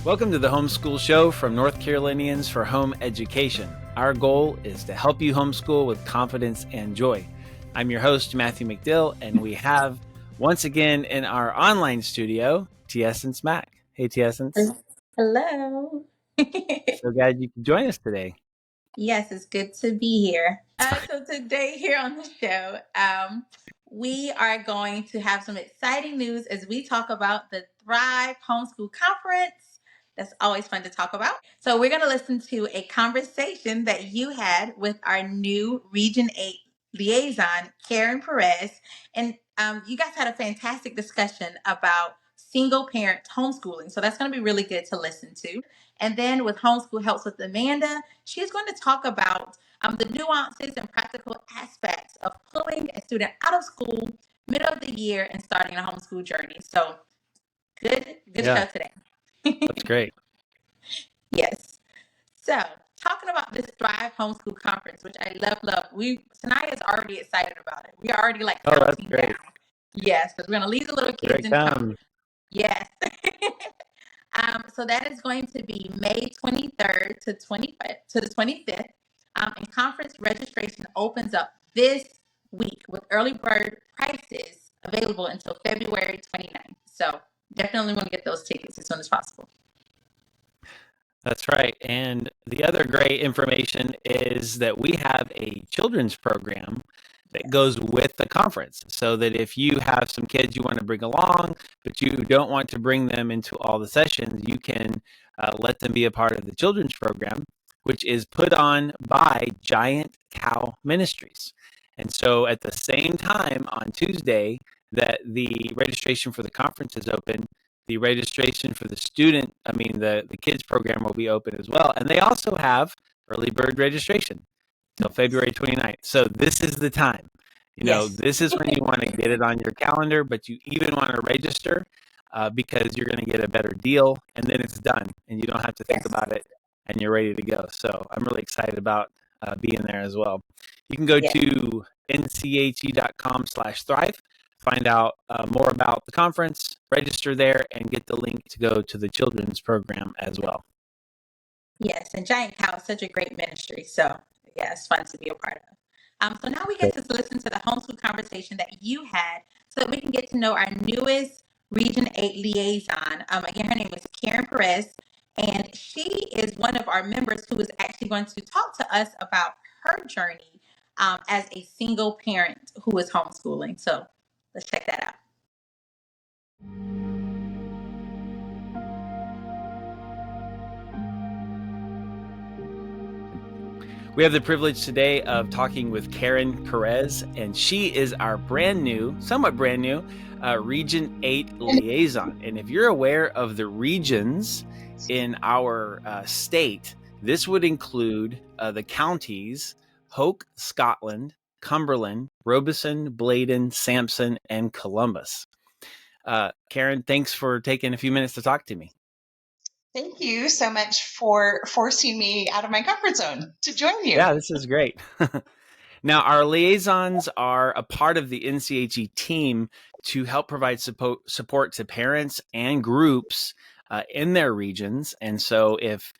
Welcome to the Homeschool Show from North Carolinians for Home Education. Our goal is to help you homeschool with confidence and joy. I'm your host, Matthew McDill, and we have, once again in our online studio, T-Essence Mac. Hey, T-Essence. Hello. So glad you could join us today. Yes, it's good to be here. So today here on the show, we are going to have some exciting news as we talk about the Thrive Homeschool Conference. That's always fun to talk about. So we're going to listen to a conversation that you had with our new Region 8 liaison, Karen Perez. And you guys had a fantastic discussion about single parent homeschooling. So that's going to be really good to listen to. And then with Homeschool Helps with Amanda, she's going to talk about the nuances and practical aspects of pulling a student out of school middle of the year and starting a homeschool journey. So good show today. That's great. Yes. So talking about this Thrive Homeschool Conference, which I love. Sanaya's already excited about it. We are already counting down. Yes, because we're going to leave the little kids in home. Yes. So that is going to be May 23rd to the 25th. And conference registration opens up this week with early bird prices available until February 29th. So definitely want to get those tickets as soon as possible. That's right. And the other great information is that we have a children's program that goes with the conference, so that if you have some kids you want to bring along, but you don't want to bring them into all the sessions, you can let them be a part of the children's program, which is put on by Giant Cow Ministries. And so at the same time on Tuesday that the registration for the conference is open, the registration for the the kids program will be open as well. And they also have early bird registration till February 29th. So this is the time. This is when you want to get it on your calendar, but you even want to register because you're going to get a better deal, and then it's done, and you don't have to think about it, and you're ready to go. So I'm really excited about being there as well. You can go to nche.com/thrive, find out more about the conference, register there, and get the link to go to the children's program as well. Yes, and Giant Cow is such a great ministry. So, yeah, it's fun to be a part of. So now we get to listen to the homeschool conversation that you had so that we can get to know our newest Region 8 liaison. Again, her name is Karen Perez, and she is one of our members who is actually going to talk to us about her journey as a single parent who is homeschooling. So let's check that out. We have the privilege today of talking with Karen Perez, and she is our somewhat brand new, Region 8 liaison. And if you're aware of the regions in our state, this would include the counties Hoke, Scotland, Cumberland, Robeson, Bladen, Sampson, and Columbus. Karen, thanks for taking a few minutes to talk to me. Thank you so much for forcing me out of my comfort zone to join you. Yeah, this is great. Now, our liaisons are a part of the NCHE team to help provide support to parents and groups in their regions. And so if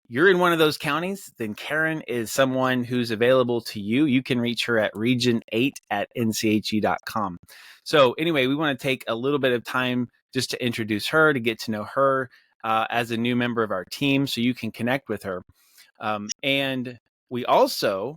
you're in one of those counties, then Karen is someone who's available to you. You can reach her at region8@nche.com. So anyway, we want to take a little bit of time just to introduce her, to get to know her as a new member of our team, so you can connect with her. And we also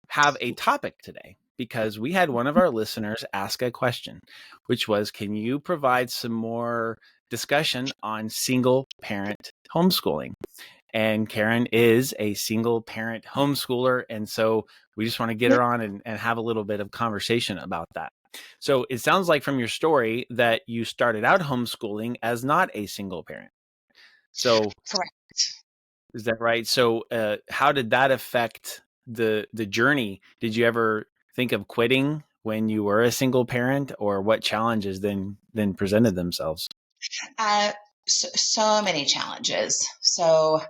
have a topic today because we had one of our listeners ask a question, which was, can you provide some more discussion on single parent homeschooling? And Karen is a single parent homeschooler. And so we just want to get her on and have a little bit of conversation about that. So it sounds like from your story that you started out homeschooling as not a single parent. So correct. Is that right? So how did that affect the journey? Did you ever think of quitting when you were a single parent, or what challenges then presented themselves? So many challenges. So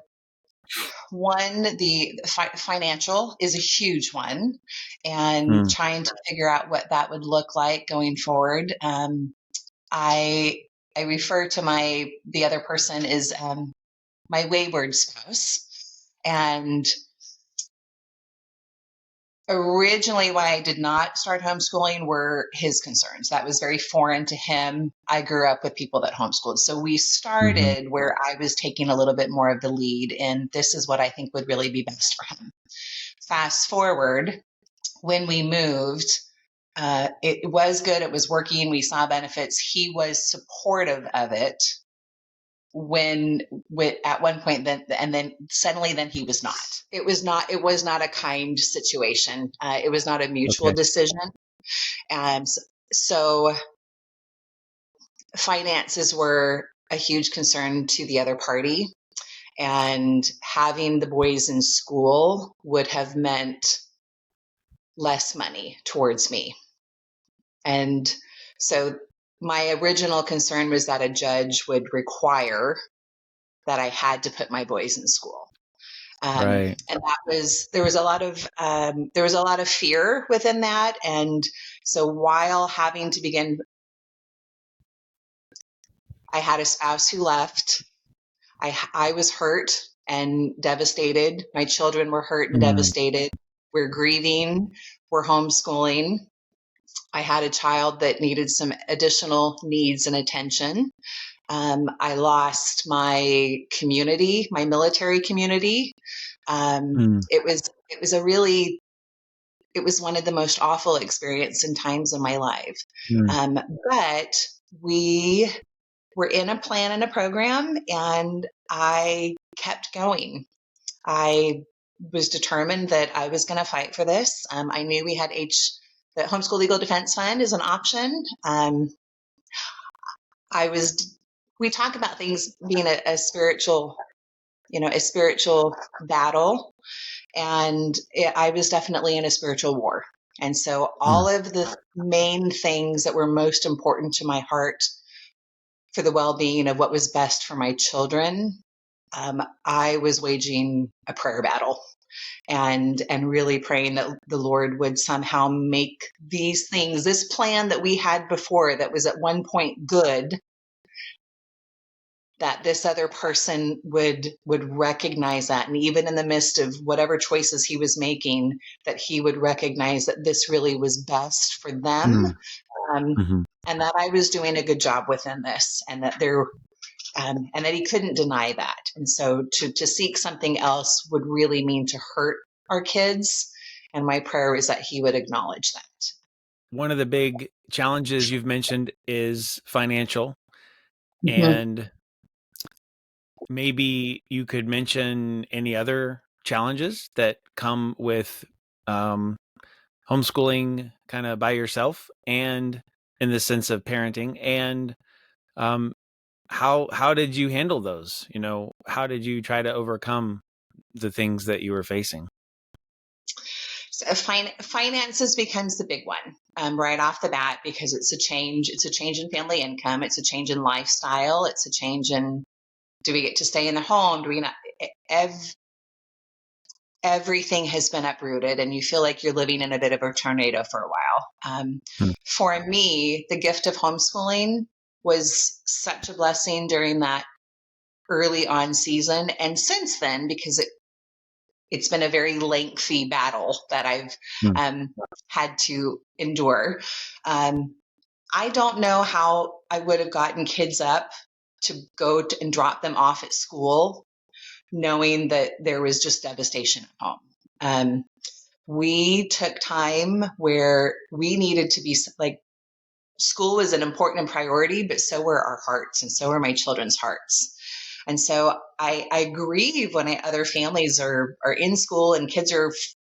one, the financial is a huge one, and trying to figure out what that would look like going forward. I refer to the other person is my wayward spouse. And originally why I did not start homeschooling were his concerns. That was very foreign to him. I grew up with people that homeschooled. So we started where I was taking a little bit more of the lead, and this is what I think would really be best for him. Fast forward, when we moved, it was good. It was working. We saw benefits. He was supportive of it at one point, and then suddenly he was not. It was not a kind situation. It was not a mutual decision. And so finances were a huge concern to the other party, and having the boys in school would have meant less money towards me. And so my original concern was that a judge would require that I had to put my boys in school. Right. And there was a lot of fear within that. And so while having to begin, I had a spouse who left. I was hurt and devastated. My children were hurt and devastated. We're grieving. We're homeschooling. I had a child that needed some additional needs and attention. I lost my community, my military community. It was one of the most awful experiences and times in my life. But we were in a plan and a program, and I kept going. I was determined that I was going to fight for this. I knew we had the Homeschool Legal Defense Fund is an option. We talk about things being a spiritual battle. And I was definitely in a spiritual war. And so all of the main things that were most important to my heart for the well-being of what was best for my children, I was waging a prayer battle and really praying that the Lord would somehow make these things, this plan that we had before that was at one point good, that this other person would recognize that. And even in the midst of whatever choices he was making, that he would recognize that this really was best for them. And that I was doing a good job within this, and that and that he couldn't deny that. And so to seek something else would really mean to hurt our kids. And my prayer is that he would acknowledge that. One of the big challenges you've mentioned is financial. And maybe you could mention any other challenges that come with homeschooling kind of by yourself, and in the sense of parenting, and how did you handle those? How did you try to overcome the things that you were facing? So finances becomes the big one right off the bat, because it's a change in family income. It's a change in lifestyle. It's a change in, do we get to stay in the home? Do we not? Everything has been uprooted, and you feel like you're living in a bit of a tornado for a while. For me, the gift of homeschooling was such a blessing during that early on season. And since then, because it's been a very lengthy battle that I've had to endure. I don't know how I would have gotten kids up to go and drop them off at school, knowing that there was just devastation at home. We took time where we needed to be, like, school was an important priority, but so were our hearts, and so were my children's hearts. And so I grieve when other families are in school and kids are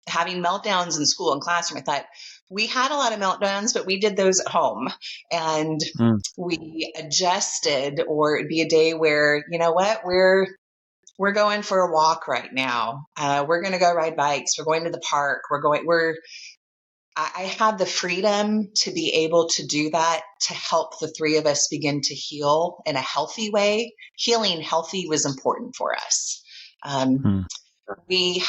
having meltdowns in school and classroom. I thought, we had a lot of meltdowns, but we did those at home, and we adjusted. Or it'd be a day where, you know what, we're going for a walk right now. We're going to go ride bikes. We're going to the park. I had the freedom to be able to do that, to help the three of us begin to heal in a healthy way. Healing healthy was important for us. We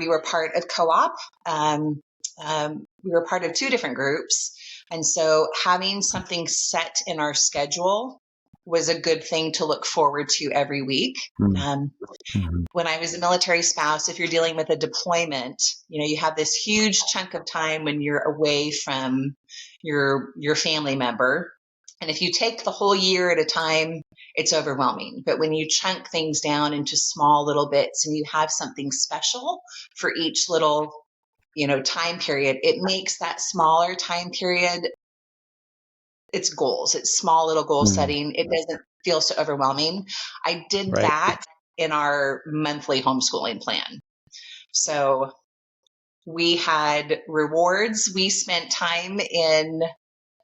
were part of co-op. We were part of two different groups. And so having something set in our schedule was a good thing to look forward to every week. When I was a military spouse, if you're dealing with a deployment, you have this huge chunk of time when you're away from your family member. And if you take the whole year at a time, it's overwhelming. But when you chunk things down into small little bits and you have something special for each little, time period, it makes that smaller time period, it's goals. It's small little goal setting. It doesn't feel so overwhelming. I did that in our monthly homeschooling plan. So we had rewards. We spent time in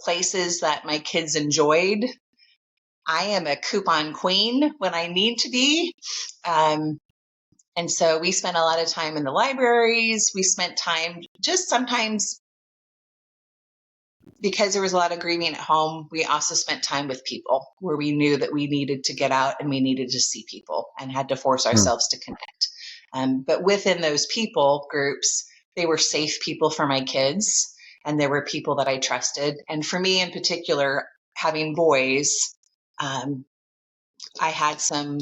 places that my kids enjoyed. I am a coupon queen when I need to be. And so we spent a lot of time in the libraries. We spent time just sometimes, because there was a lot of grieving at home, we also spent time with people where we knew that we needed to get out and we needed to see people and had to force ourselves to connect. But within those people groups, they were safe people for my kids, and there were people that I trusted. And for me in particular, having boys, I had some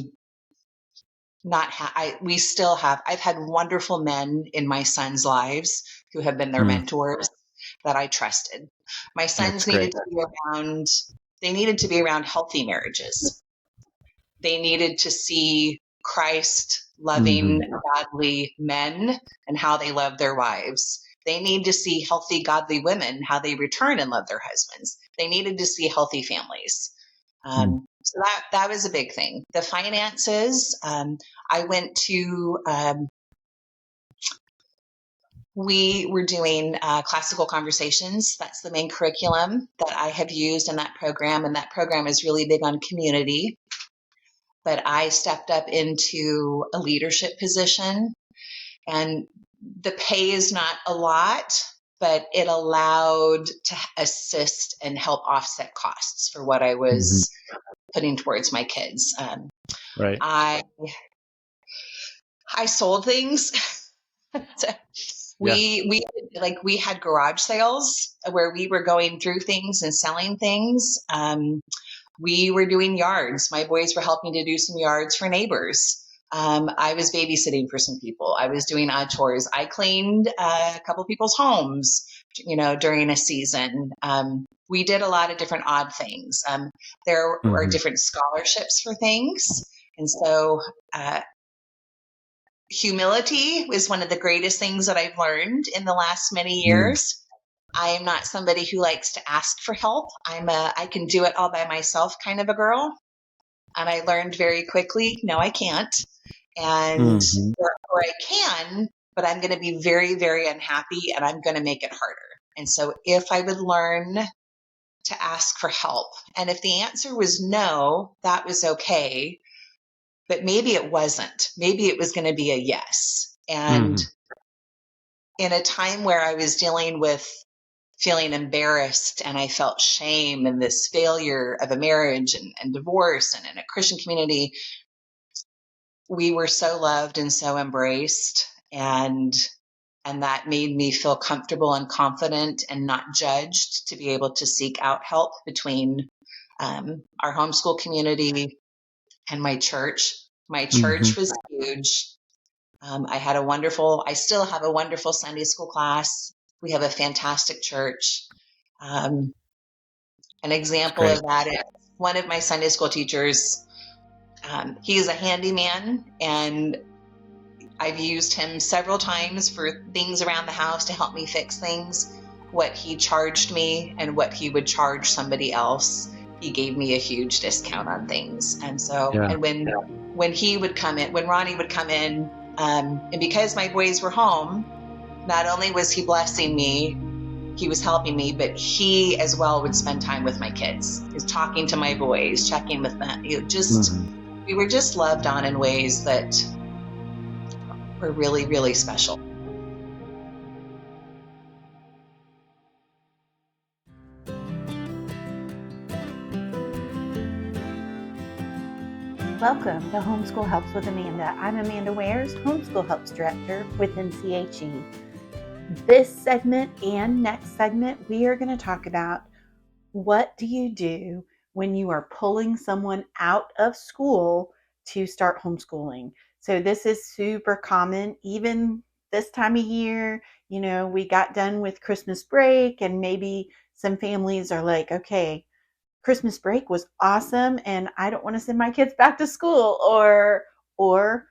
we still have, I've had wonderful men in my sons' lives who have been their mentors that I trusted. My sons needed to be around healthy marriages. They needed to see Christ loving, godly men and how they love their wives. They need to see healthy, godly women, how they return and love their husbands. They needed to see healthy families. So that was a big thing. The finances, I went to, we were doing classical conversations. That's the main curriculum that I have used in that program. And that program is really big on community. But I stepped up into a leadership position, and the pay is not a lot, but it allowed to assist and help offset costs for what I was putting towards my kids. I sold things. We had garage sales where we were going through things and selling things. We were doing yards. My boys were helping to do some yards for neighbors. I was babysitting for some people. I was doing odd chores. I cleaned a couple people's homes, during a season. We did a lot of different odd things. There are different scholarships for things. And so humility was one of the greatest things that I've learned in the last many years. I am not somebody who likes to ask for help. I can do it all by myself kind of a girl. And I learned very quickly, no, I can't. And or I can, but I'm going to be very, very unhappy and I'm going to make it harder. And so if I would learn to ask for help, and if the answer was no, that was okay. But maybe it wasn't. Maybe it was going to be a yes. And in a time where I was dealing with feeling embarrassed and I felt shame and this failure of a marriage and divorce, and in a Christian community, we were so loved and so embraced, and that made me feel comfortable and confident and not judged to be able to seek out help between our homeschool community and my church. My church was huge. I still have a wonderful Sunday school class. We have a fantastic church. An example of that is one of my Sunday school teachers. He is a handyman, and I've used him several times for things around the house to help me fix things. What he charged me and what he would charge somebody else, he gave me a huge discount on things. And so, and when he would come in, when Ronnie would come in, and because my boys were home, not only was he blessing me, he was helping me, but he as well would spend time with my kids. He was talking to my boys, checking with them. We were just loved on in ways that were really, really special. Welcome to Homeschool Helps with Amanda. I'm Amanda Wares, Homeschool Helps Director with NCHE. This segment and next segment, we are going to talk about what do you do when you are pulling someone out of school to start homeschooling. So this is super common, even this time of year. You know, we got done with Christmas break, and maybe some families are like, okay, Christmas break was awesome and I don't want to send my kids back to school, or whatever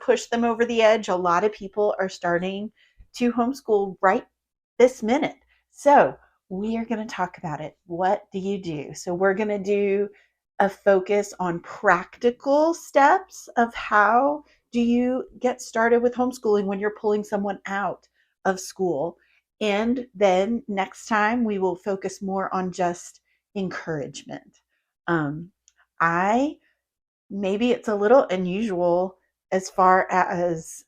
pushed them over the edge. A lot of people are starting to homeschool right this minute. So we are going to talk about it. What do you do? So we're going to do a focus on practical steps of how do you get started with homeschooling when you're pulling someone out of school. And then next time we will focus more on just encouragement. I maybe it's a little unusual as far as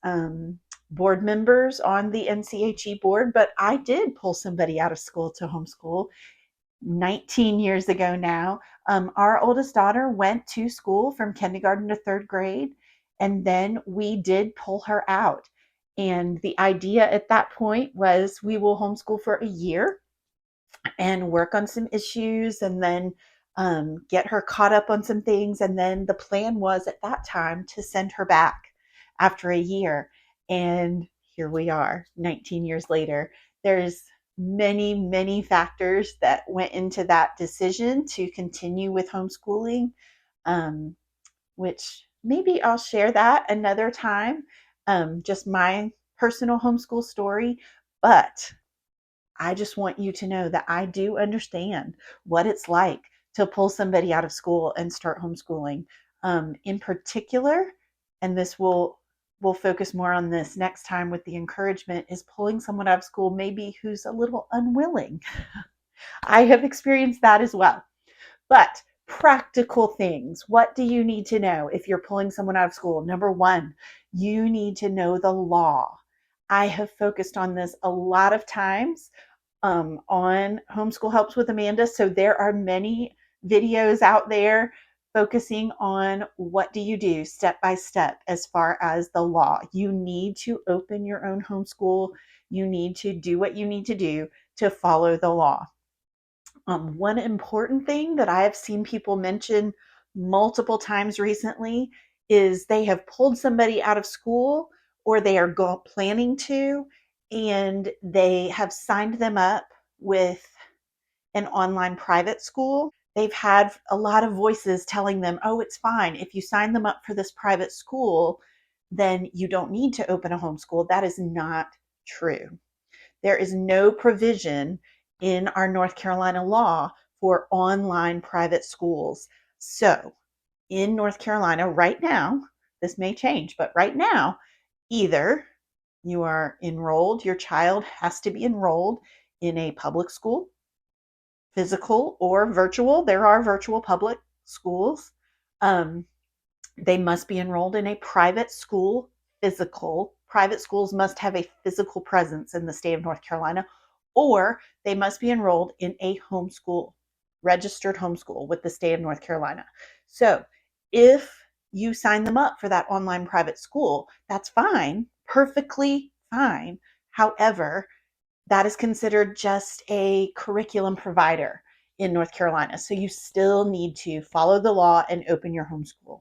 board members on the NCHE board, but I did pull somebody out of school to homeschool 19 years ago now. Our oldest daughter went to school from kindergarten to third grade, and then we did pull her out. And the idea at that point was we will homeschool for a year and work on some issues, and then get her caught up on some things. And then the plan was at that time to send her back after a year. And here we are 19 years later. There's many factors that went into that decision to continue with homeschooling, which maybe I'll share that another time, just my personal homeschool story. But I just want you to know that I do understand what it's like to pull somebody out of school and start homeschooling. In particular, and this we'll focus more on this next time with the encouragement, is pulling someone out of school maybe who's a little unwilling. I have experienced that as well. But practical things. What do you need to know if you're pulling someone out of school? Number one, you need to know the law. I have focused on this a lot of times on Homeschool Helps with Amanda. So there are many videos out there focusing on what do you do step by step as far as the law. You need to open your own homeschool. You need to do what you need to do to follow the law. One important thing that I have seen people mention multiple times recently is they have pulled somebody out of school, or they are planning to, and they have signed them up with an online private school. They've had a lot of voices telling them, oh, it's fine. If you sign them up for this private school, then you don't need to open a homeschool. That is not true. There is no provision in our North Carolina law for online private schools. So in North Carolina right now, this may change, but right now, either you are enrolled, your child has to be enrolled in a public school, physical or virtual. There are virtual public schools. They must be enrolled in a private school, physical. Private schools must have a physical presence in the state of North Carolina, or they must be enrolled in a homeschool, registered homeschool with the state of North Carolina. So if you sign them up for that online private school, that's fine, perfectly fine. However, that is considered just a curriculum provider in North Carolina. So you still need to follow the law and open your homeschool.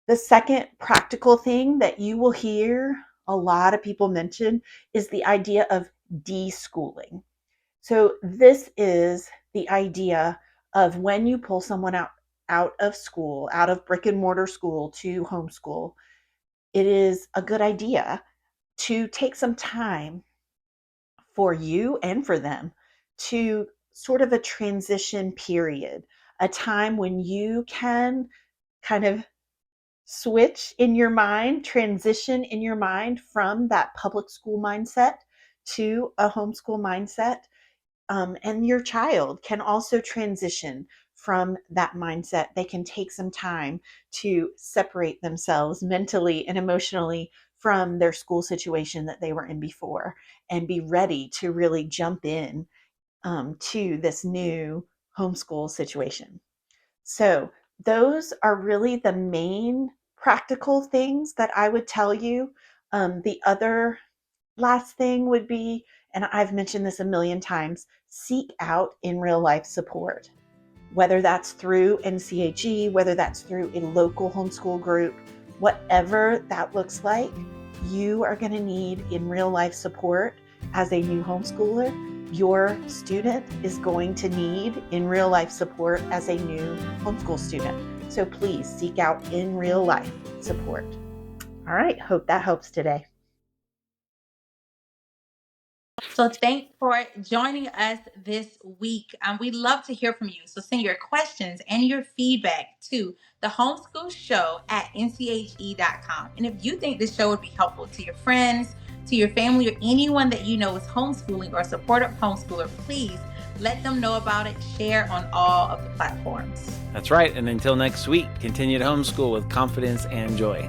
The second practical thing that you will hear a lot of people mention is the idea of deschooling. So this is the idea of when you pull someone out of school, out of brick and mortar school to homeschool, it is a good idea to take some time for you and for them to sort of a transition period, a time when you can kind of switch in your mind, transition in your mind from that public school mindset to a homeschool mindset. And your child can also transition from that mindset. They can take some time to separate themselves mentally and emotionally from their school situation that they were in before, and be ready to really jump in to this new homeschool situation. So those are really the main practical things that I would tell you. The other last thing would be, and I've mentioned this a million times, seek out in real life support, whether that's through NCHE, whether that's through a local homeschool group, whatever that looks like. You are going to need in real life support as a new homeschooler. Your student is going to need in real life support as a new homeschool student. So please seek out in real life support. All right, hope that helps today. So thanks for joining us this week. We'd love to hear from you. So send your questions and your feedback to the homeschool show at nche.com. And if you think this show would be helpful to your friends, to your family, or anyone that you know is homeschooling or supportive homeschooler, please let them know about it. Share on all of the platforms. That's right. And until next week, continue to homeschool with confidence and joy.